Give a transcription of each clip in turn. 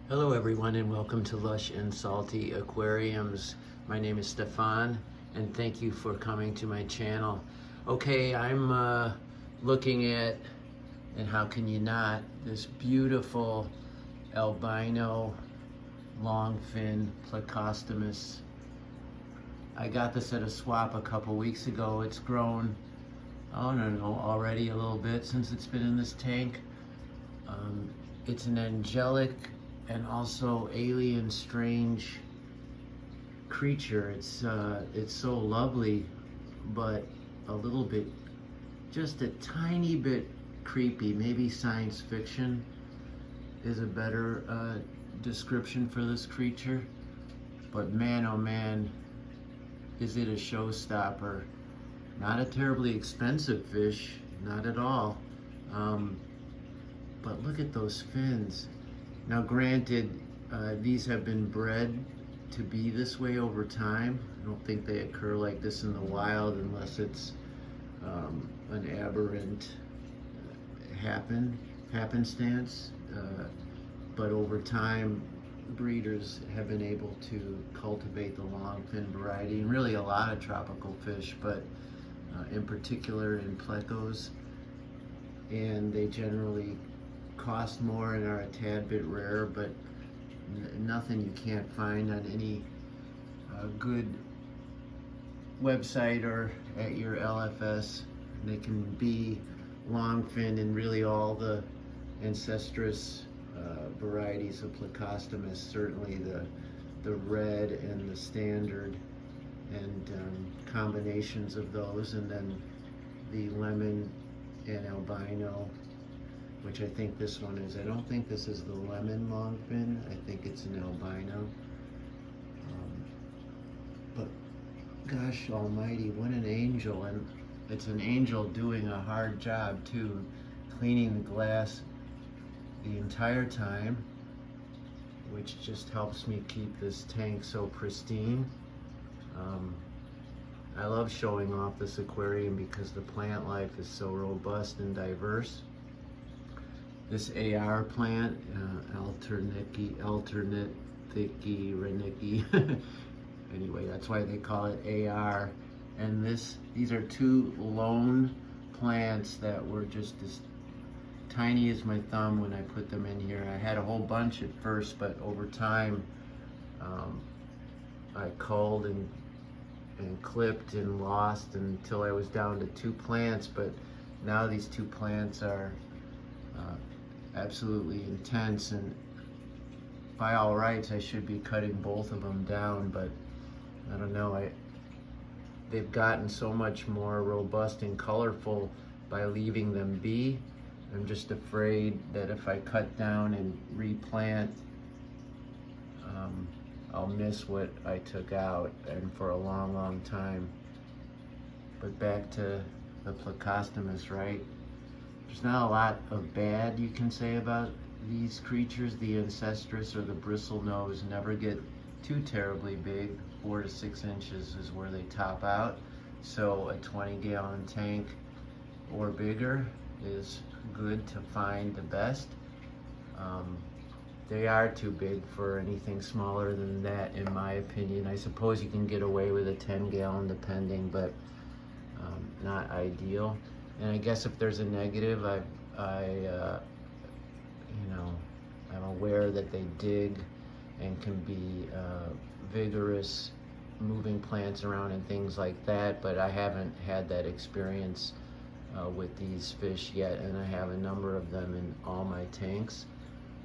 Hello everyone and welcome to Lush and Salty Aquariums. My name is Stefan and thank you for coming to my channel. Okay, I'm looking at, and how can you not, this beautiful albino Longfin Pleco. I got this at a swap a couple weeks ago. It's grown, I don't know, already a little bit since it's been in this tank. It's an angelic and also alien strange creature. It's so lovely, but a little bit, just a tiny bit creepy. Maybe science fiction is a better description for this creature. But man, oh man, is it a showstopper. Not a terribly expensive fish, not at all. But look at those fins. Now granted, these have been bred to be this way over time. I don't think they occur like this in the wild unless it's an aberrant happenstance. But over time, breeders have been able to cultivate the longfin variety, and really a lot of tropical fish, but in particular in plecos. And they generally cost more and are a tad bit rare, but nothing you can't find on any good website or at your LFS. They can be longfin in really all the ancestrous varieties of Pleco, certainly the red and the standard, and combinations of those, and then the lemon and albino, which I think this one is. I don't think this is the lemon longfin. I think it's an albino. But gosh almighty, what an angel. And it's an angel doing a hard job too, cleaning the glass the entire time, which just helps me keep this tank so pristine. I love showing off this aquarium because the plant life is so robust and diverse. This AR plant, Renicky. Anyway, that's why they call it AR. And these are two lone plants that were just as tiny as my thumb when I put them in here. I had a whole bunch at first, but over time, I culled and clipped and lost until I was down to 2 plants. But now these 2 plants are absolutely intense, and by all rights I should be cutting both of them down, but I don't know, they've gotten so much more robust and colorful by leaving them be. I'm just afraid that if I cut down and replant, I'll miss what I took out, and for a long time. But back to the Pleco, right? There's not a lot of bad you can say about these creatures. The ancestress or the bristlenose never get too terribly big. 4 to 6 inches is where they top out. So a 20-gallon tank or bigger is good to find the best. They are too big for anything smaller than that, in my opinion. I suppose you can get away with a 10-gallon depending, but not ideal. And I guess if there's a negative, I'm aware that they dig and can be vigorous, moving plants around and things like that, but I haven't had that experience with these fish yet, and I have a number of them in all my tanks.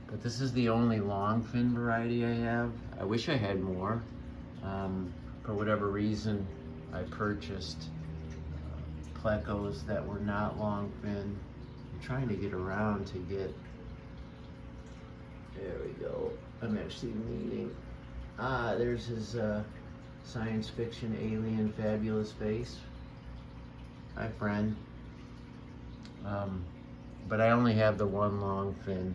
But this is the only longfin variety I have. I wish I had more. For whatever reason, I purchased plecos that were not longfin. I'm trying to get around to get, there we go. I'm actually meeting, there's his science fiction alien fabulous face. Hi friend. But I only have the one longfin,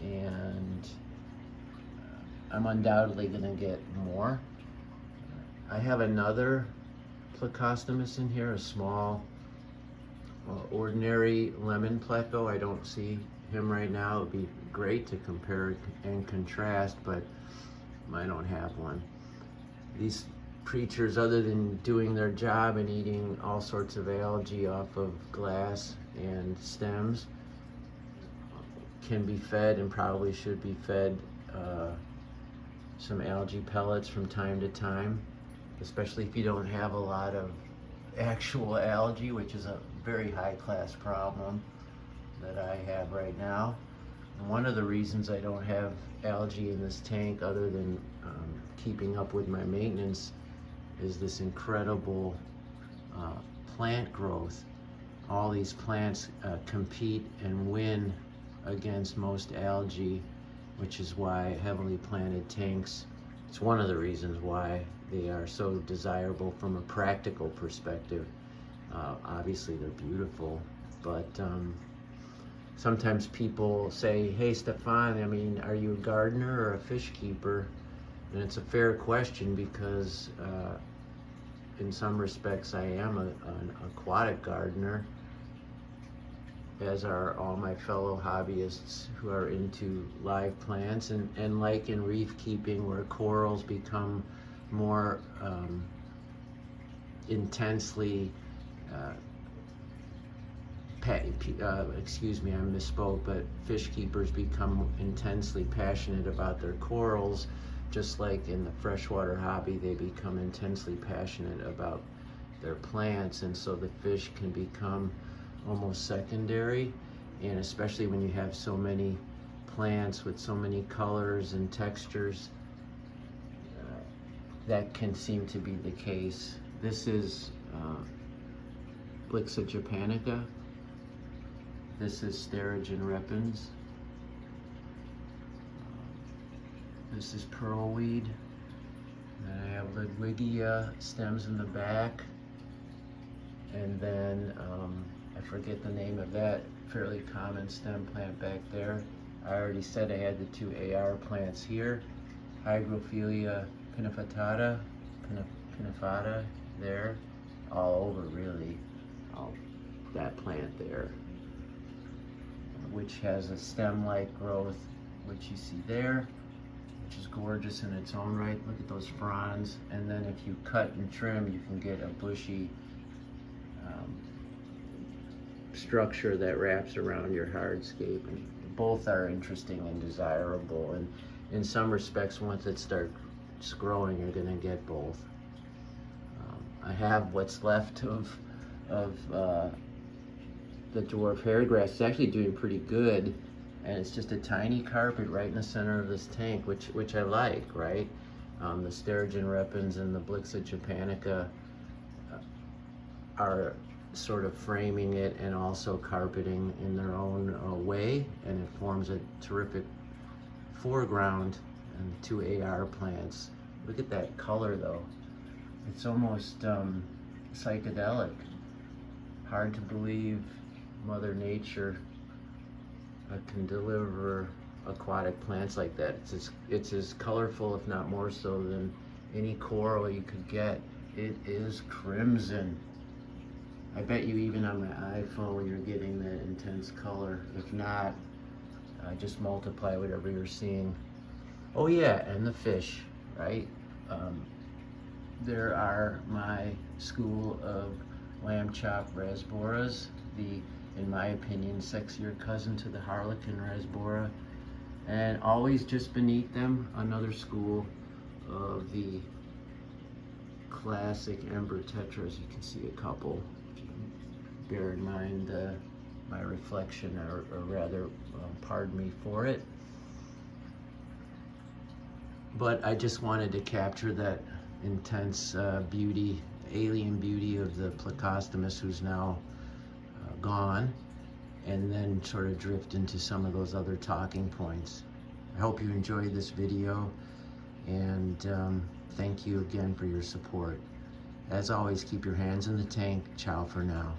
and I'm undoubtedly gonna get more. I have another Pleco in here, a small ordinary lemon pleco. I don't see him right now. It would be great to compare and contrast, but I don't have one. These creatures, other than doing their job and eating all sorts of algae off of glass and stems, can be fed and probably should be fed some algae pellets from time to time, especially if you don't have a lot of actual algae, which is a very high-class problem that I have right now. And one of the reasons I don't have algae in this tank, other than keeping up with my maintenance, is this incredible plant growth. All these plants compete and win against most algae, which is why heavily planted tanks, it's one of the reasons why they are so desirable from a practical perspective. Obviously they're beautiful, but sometimes people say, hey Stefan, I mean, are you a gardener or a fish keeper? And it's a fair question, because in some respects I am an aquatic gardener, as are all my fellow hobbyists who are into live plants. And like in reef keeping, where corals become more intensely excuse me, I misspoke, but fish keepers become intensely passionate about their corals, just like in the freshwater hobby they become intensely passionate about their plants, and so the fish can become almost secondary. And especially when you have so many plants with so many colors and textures, that can seem to be the case. This is Blixa japonica. This is Sterigen repens. This is pearlweed. Then I have Ludwigia stems in the back. And then I forget the name of that fairly common stem plant back there. I already said I had the two AR plants here. Hygrophila pinnafatata, pinnifata there, all over really. That plant there, which has a stem-like growth, which you see there, which is gorgeous in its own right. Look at those fronds. And then if you cut and trim, you can get a bushy structure that wraps around your hardscape. And both are interesting and desirable. And in some respects, once it starts growing, you're going to get both. I have what's left of the dwarf hairgrass. It's actually doing pretty good, and it's just a tiny carpet right in the center of this tank, which I like, right? The Sterigen repens and the Blixa japonica are sort of framing it and also carpeting in their own way, and it forms a terrific foreground. And the two AR plants. Look at that color though. It's almost psychedelic. Hard to believe Mother Nature can deliver aquatic plants like that. It's as colorful, if not more so, than any coral you could get. It is crimson. I bet you even on my iPhone you're getting that intense color. If not, just multiply whatever you're seeing. Oh yeah, and the fish, right? There are my school of lamb chop rasboras, the, in my opinion, sexier cousin to the harlequin rasbora. And always just beneath them, another school of the classic ember tetras. You can see a couple. Bear in mind my reflection, or rather, pardon me for it. But I just wanted to capture that intense beauty, alien beauty of the Plecostomus, who's now gone, and then sort of drift into some of those other talking points. I hope you enjoyed this video, and thank you again for your support. As always, keep your hands in the tank. Ciao for now.